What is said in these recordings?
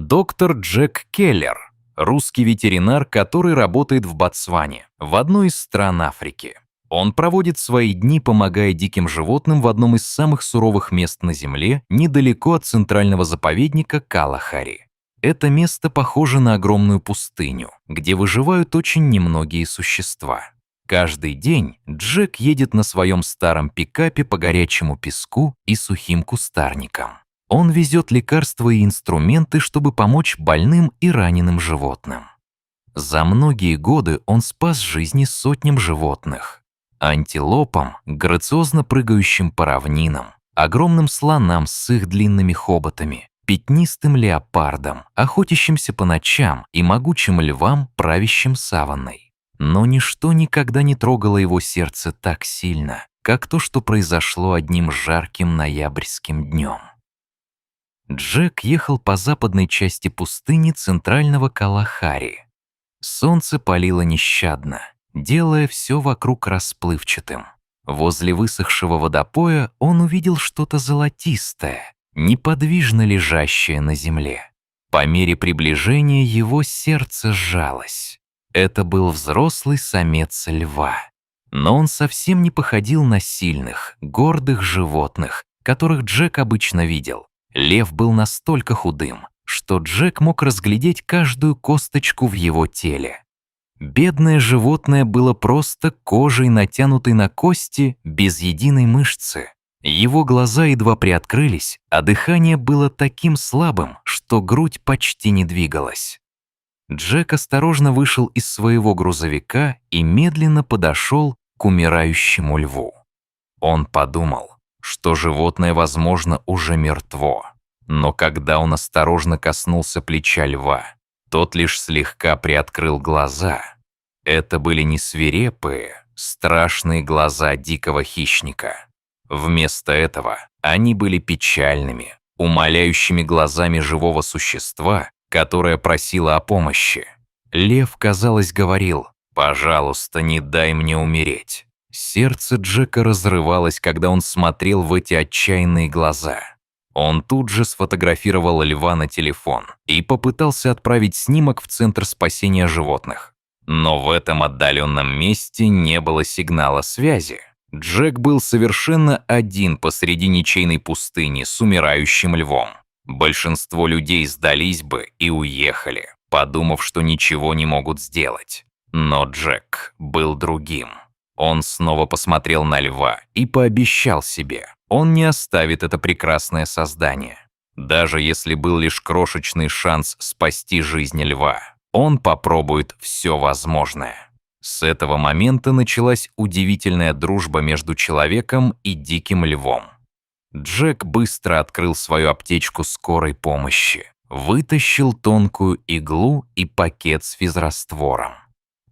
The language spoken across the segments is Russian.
Доктор Джек Келлер, русский ветеринар, который работает в Ботсване, в одной из стран Африки. Он проводит свои дни, помогая диким животным в одном из самых суровых мест на Земле, недалеко от центрального заповедника Калахари. Это место похоже на огромную пустыню, где выживают очень немногие существа. Каждый день Джек едет на своем старом пикапе по горячему песку и сухим кустарникам. Он везет лекарства и инструменты, чтобы помочь больным и раненым животным. За многие годы он спас жизни сотням животных. Антилопам, грациозно прыгающим по равнинам, огромным слонам с их длинными хоботами, пятнистым леопардам, охотящимся по ночам и могучим львам, правящим саванной. Но ничто никогда не трогало его сердце так сильно, как то, что произошло одним жарким ноябрьским днем. Джек ехал по западной части пустыни центрального Калахари. Солнце палило нещадно, делая все вокруг расплывчатым. Возле высохшего водопоя он увидел что-то золотистое, неподвижно лежащее на земле. По мере приближения его сердце сжалось. Это был взрослый самец льва. Но он совсем не походил на сильных, гордых животных, которых Джек обычно видел. Лев был настолько худым, что Джек мог разглядеть каждую косточку в его теле. Бедное животное было просто кожей, натянутой на кости, без единой мышцы. Его глаза едва приоткрылись, а дыхание было таким слабым, что грудь почти не двигалась. Джек осторожно вышел из своего грузовика и медленно подошел к умирающему льву. Он подумал, что животное, возможно, уже мертво. Но когда он осторожно коснулся плеча льва, тот лишь слегка приоткрыл глаза. Это были не свирепые, страшные глаза дикого хищника. Вместо этого они были печальными, умоляющими глазами живого существа, которое просило о помощи. Лев, казалось, говорил: «Пожалуйста, не дай мне умереть». Сердце Джека разрывалось, когда он смотрел в эти отчаянные глаза. Он тут же сфотографировал льва на телефон и попытался отправить снимок в Центр спасения животных. Но в этом отдаленном месте не было сигнала связи. Джек был совершенно один посреди ничейной пустыни с умирающим львом. Большинство людей сдались бы и уехали, подумав, что ничего не могут сделать. Но Джек был другим. Он снова посмотрел на льва и пообещал себе, он не оставит это прекрасное создание. Даже если был лишь крошечный шанс спасти жизнь льва, он попробует все возможное. С этого момента началась удивительная дружба между человеком и диким львом. Джек быстро открыл свою аптечку скорой помощи, вытащил тонкую иглу и пакет с физраствором.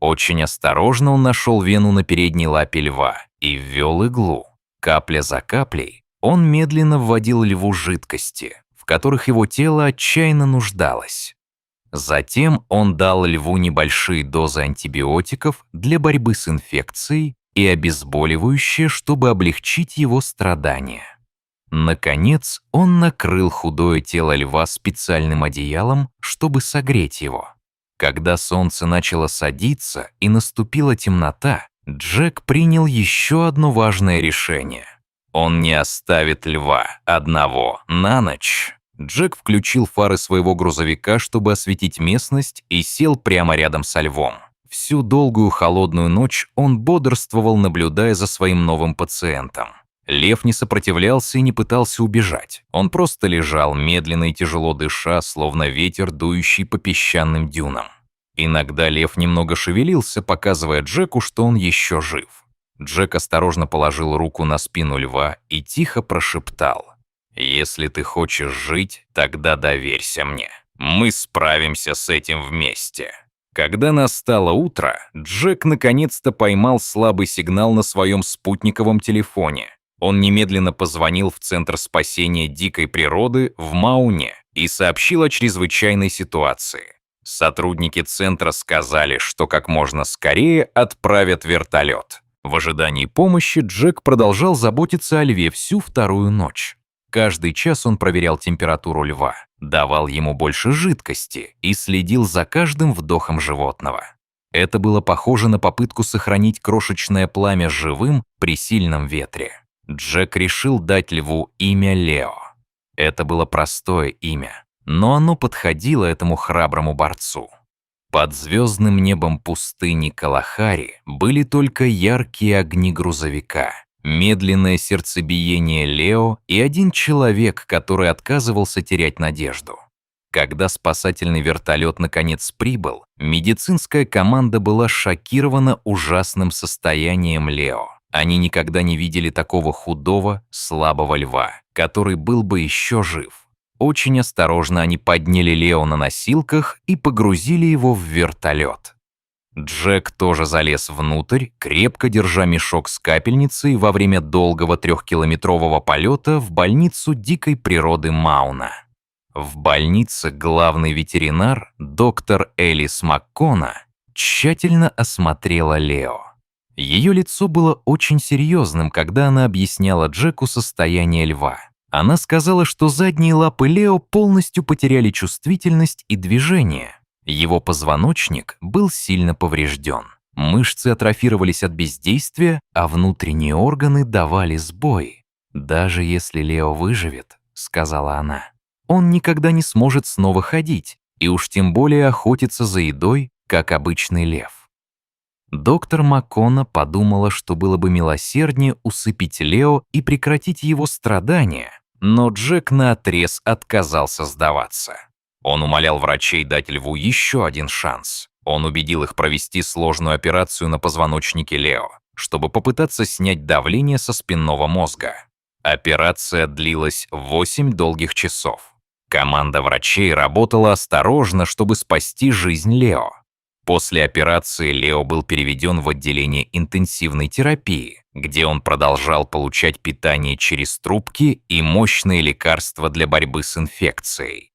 Очень осторожно он нашел вену на передней лапе льва и ввел иглу. Капля за каплей он медленно вводил льву жидкости, в которых его тело отчаянно нуждалось. Затем он дал льву небольшие дозы антибиотиков для борьбы с инфекцией и обезболивающее, чтобы облегчить его страдания. Наконец, он накрыл худое тело льва специальным одеялом, чтобы согреть его. Когда солнце начало садиться и наступила темнота, Джек принял еще одно важное решение. Он не оставит льва одного на ночь. Джек включил фары своего грузовика, чтобы осветить местность, и сел прямо рядом со львом. Всю долгую холодную ночь он бодрствовал, наблюдая за своим новым пациентом. Лев не сопротивлялся и не пытался убежать. Он просто лежал, медленно и тяжело дыша, словно ветер, дующий по песчаным дюнам. Иногда лев немного шевелился, показывая Джеку, что он еще жив. Джек осторожно положил руку на спину льва и тихо прошептал: «Если ты хочешь жить, тогда доверься мне. Мы справимся с этим вместе». Когда настало утро, Джек наконец-то поймал слабый сигнал на своем спутниковом телефоне. Он немедленно позвонил в Центр спасения дикой природы в Мауне и сообщил о чрезвычайной ситуации. Сотрудники центра сказали, что как можно скорее отправят вертолет. В ожидании помощи Джек продолжал заботиться о льве всю вторую ночь. Каждый час он проверял температуру льва, давал ему больше жидкости и следил за каждым вдохом животного. Это было похоже на попытку сохранить крошечное пламя живым при сильном ветре. Джек решил дать льву имя Лео. Это было простое имя, но оно подходило этому храброму борцу. Под звездным небом пустыни Калахари были только яркие огни грузовика, медленное сердцебиение Лео и один человек, который отказывался терять надежду. Когда спасательный вертолет наконец прибыл, медицинская команда была шокирована ужасным состоянием Лео. Они никогда не видели такого худого, слабого льва, который был бы еще жив. Очень осторожно они подняли Лео на носилках и погрузили его в вертолет. Джек тоже залез внутрь, крепко держа мешок с капельницей во время долгого 3-километрового полета в больницу дикой природы Мауна. В больнице главный ветеринар, доктор Элис МакКона, тщательно осмотрела Лео. Ее лицо было очень серьезным, когда она объясняла Джеку состояние льва. Она сказала, что задние лапы Лео полностью потеряли чувствительность и движение. Его позвоночник был сильно поврежден. Мышцы атрофировались от бездействия, а внутренние органы давали сбой. «Даже если Лео выживет, — сказала она, — он никогда не сможет снова ходить, и уж тем более охотиться за едой, как обычный лев». Доктор МакКона подумала, что было бы милосерднее усыпить Лео и прекратить его страдания, но Джек наотрез отказался сдаваться. Он умолял врачей дать льву еще один шанс. Он убедил их провести сложную операцию на позвоночнике Лео, чтобы попытаться снять давление со спинного мозга. Операция длилась 8 долгих часов. Команда врачей работала осторожно, чтобы спасти жизнь Лео. После операции Лео был переведен в отделение интенсивной терапии, где он продолжал получать питание через трубки и мощные лекарства для борьбы с инфекцией.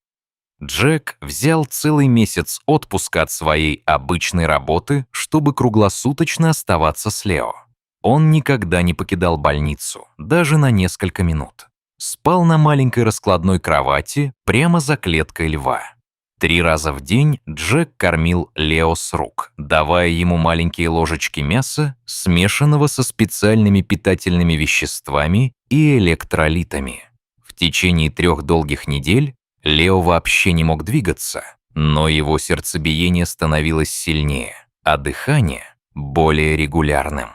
Джек взял целый месяц отпуска от своей обычной работы, чтобы круглосуточно оставаться с Лео. Он никогда не покидал больницу, даже на несколько минут. Спал на маленькой раскладной кровати прямо за клеткой льва. 3 раза в день Джек кормил Лео с рук, давая ему маленькие ложечки мяса, смешанного со специальными питательными веществами и электролитами. В течение 3 долгих недель Лео вообще не мог двигаться, но его сердцебиение становилось сильнее, а дыхание — более регулярным.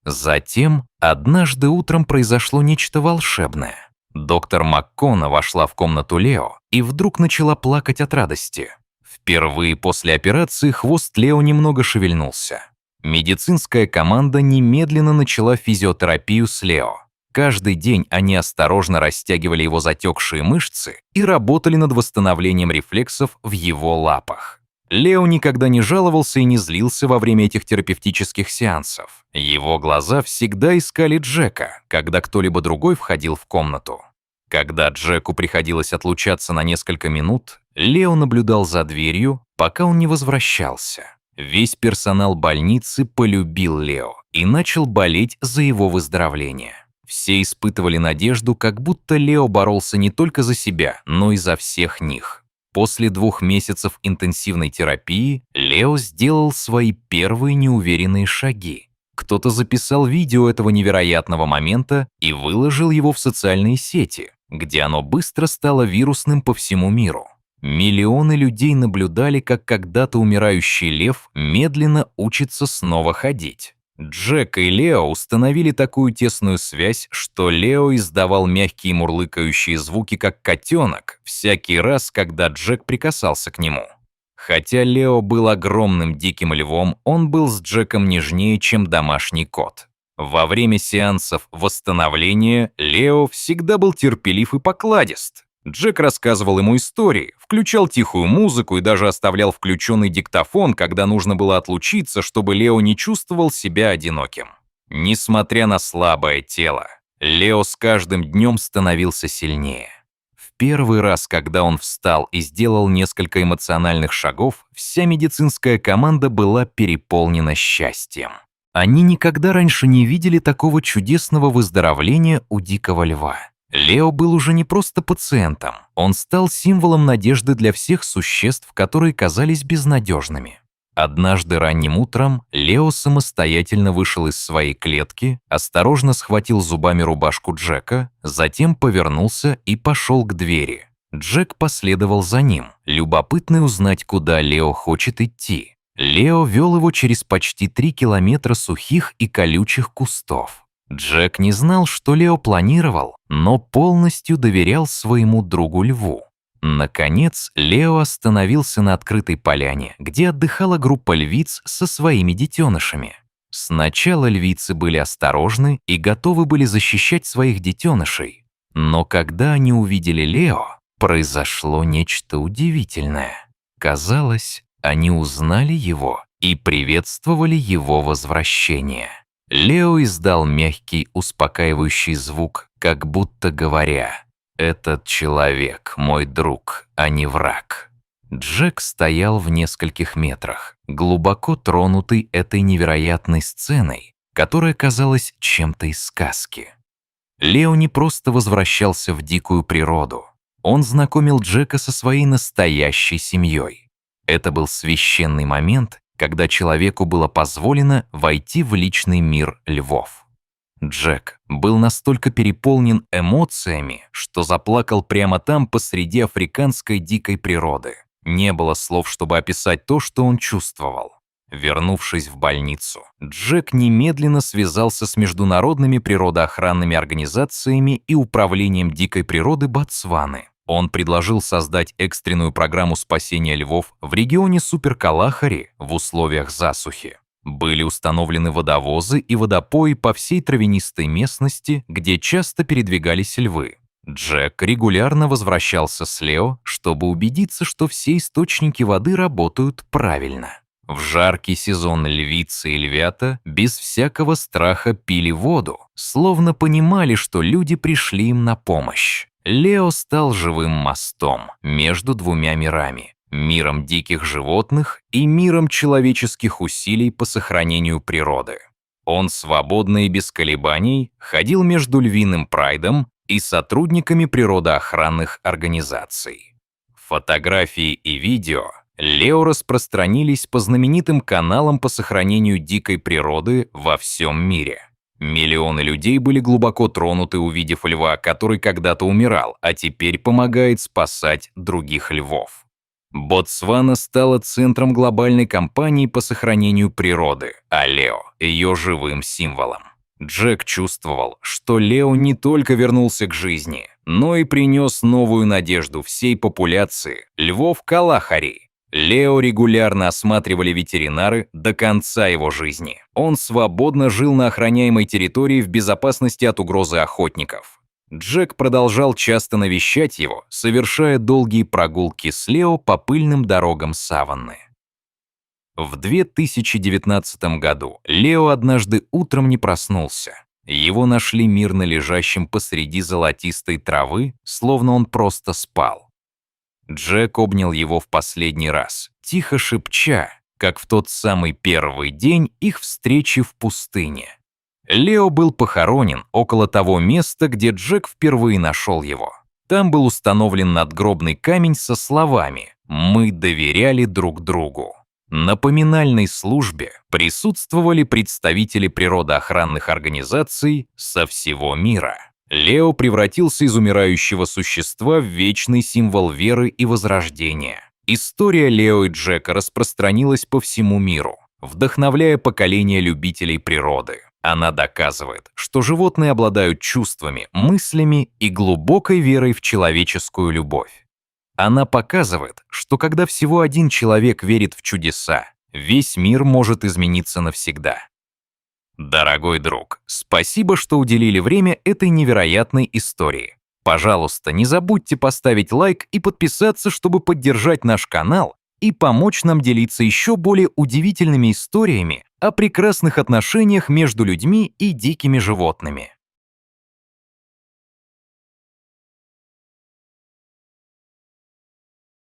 Затем однажды утром произошло нечто волшебное. Доктор МакКона вошла в комнату Лео и вдруг начала плакать от радости. Впервые после операции хвост Лео немного шевельнулся. Медицинская команда немедленно начала физиотерапию с Лео. Каждый день они осторожно растягивали его затекшие мышцы и работали над восстановлением рефлексов в его лапах. Лео никогда не жаловался и не злился во время этих терапевтических сеансов. Его глаза всегда искали Джека, когда кто-либо другой входил в комнату. Когда Джеку приходилось отлучаться на несколько минут, Лео наблюдал за дверью, пока он не возвращался. Весь персонал больницы полюбил Лео и начал болеть за его выздоровление. Все испытывали надежду, как будто Лео боролся не только за себя, но и за всех них. После 2 месяцев интенсивной терапии Лео сделал свои первые неуверенные шаги. Кто-то записал видео этого невероятного момента и выложил его в социальные сети, где оно быстро стало вирусным по всему миру. Миллионы людей наблюдали, как когда-то умирающий лев медленно учится снова ходить. Джек и Лео установили такую тесную связь, что Лео издавал мягкие мурлыкающие звуки, как котенок, всякий раз, когда Джек прикасался к нему. Хотя Лео был огромным диким львом, он был с Джеком нежнее, чем домашний кот. Во время сеансов восстановления Лео всегда был терпелив и покладист. Джек рассказывал ему истории, включал тихую музыку и даже оставлял включенный диктофон, когда нужно было отлучиться, чтобы Лео не чувствовал себя одиноким. Несмотря на слабое тело, Лео с каждым днем становился сильнее. В первый раз, когда он встал и сделал несколько эмоциональных шагов, вся медицинская команда была переполнена счастьем. Они никогда раньше не видели такого чудесного выздоровления у дикого льва. Лео был уже не просто пациентом, он стал символом надежды для всех существ, которые казались безнадежными. Однажды ранним утром Лео самостоятельно вышел из своей клетки, осторожно схватил зубами рубашку Джека, затем повернулся и пошел к двери. Джек последовал за ним, любопытный узнать, куда Лео хочет идти. Лео вел его через почти 3 километра сухих и колючих кустов. Джек не знал, что Лео планировал, но полностью доверял своему другу-льву. Наконец, Лео остановился на открытой поляне, где отдыхала группа львиц со своими детенышами. Сначала львицы были осторожны и готовы были защищать своих детенышей. Но когда они увидели Лео, произошло нечто удивительное. Казалось, они узнали его и приветствовали его возвращение. Лео издал мягкий, успокаивающий звук, как будто говоря: «Этот человек мой друг, а не враг». Джек стоял в нескольких метрах, глубоко тронутый этой невероятной сценой, которая казалась чем-то из сказки. Лео не просто возвращался в дикую природу, он знакомил Джека со своей настоящей семьей. Это был священный момент, когда человеку было позволено войти в личный мир львов. Джек был настолько переполнен эмоциями, что заплакал прямо там посреди африканской дикой природы. Не было слов, чтобы описать то, что он чувствовал. Вернувшись в больницу, Джек немедленно связался с международными природоохранными организациями и управлением дикой природы Ботсваны. Он предложил создать экстренную программу спасения львов в регионе Супер-Калахари в условиях засухи. Были установлены водовозы и водопои по всей травянистой местности, где часто передвигались львы. Джек регулярно возвращался с Лео, чтобы убедиться, что все источники воды работают правильно. В жаркий сезон львицы и львята без всякого страха пили воду, словно понимали, что люди пришли им на помощь. Лео стал живым мостом между двумя мирами – миром диких животных и миром человеческих усилий по сохранению природы. Он свободно и без колебаний ходил между львиным прайдом и сотрудниками природоохранных организаций. Фотографии и видео Лео распространились по знаменитым каналам по сохранению дикой природы во всем мире. Миллионы людей были глубоко тронуты, увидев льва, который когда-то умирал, а теперь помогает спасать других львов. Ботсвана стала центром глобальной кампании по сохранению природы, а Лео – ее живым символом. Джек чувствовал, что Лео не только вернулся к жизни, но и принес новую надежду всей популяции львов Калахари. Лео регулярно осматривали ветеринары до конца его жизни. Он свободно жил на охраняемой территории в безопасности от угрозы охотников. Джек продолжал часто навещать его, совершая долгие прогулки с Лео по пыльным дорогам саванны. В 2019 году Лео однажды утром не проснулся. Его нашли мирно лежащим посреди золотистой травы, словно он просто спал. Джек обнял его в последний раз, тихо шепча, как в тот самый первый день их встречи в пустыне. Лео был похоронен около того места, где Джек впервые нашел его. Там был установлен надгробный камень со словами «Мы доверяли друг другу». На поминальной службе присутствовали представители природоохранных организаций со всего мира. Лео превратился из умирающего существа в вечный символ веры и возрождения. История Лео и Джека распространилась по всему миру, вдохновляя поколения любителей природы. Она доказывает, что животные обладают чувствами, мыслями и глубокой верой в человеческую любовь. Она показывает, что когда всего один человек верит в чудеса, весь мир может измениться навсегда. Дорогой друг, спасибо, что уделили время этой невероятной истории. Пожалуйста, не забудьте поставить лайк и подписаться, чтобы поддержать наш канал и помочь нам делиться еще более удивительными историями о прекрасных отношениях между людьми и дикими животными.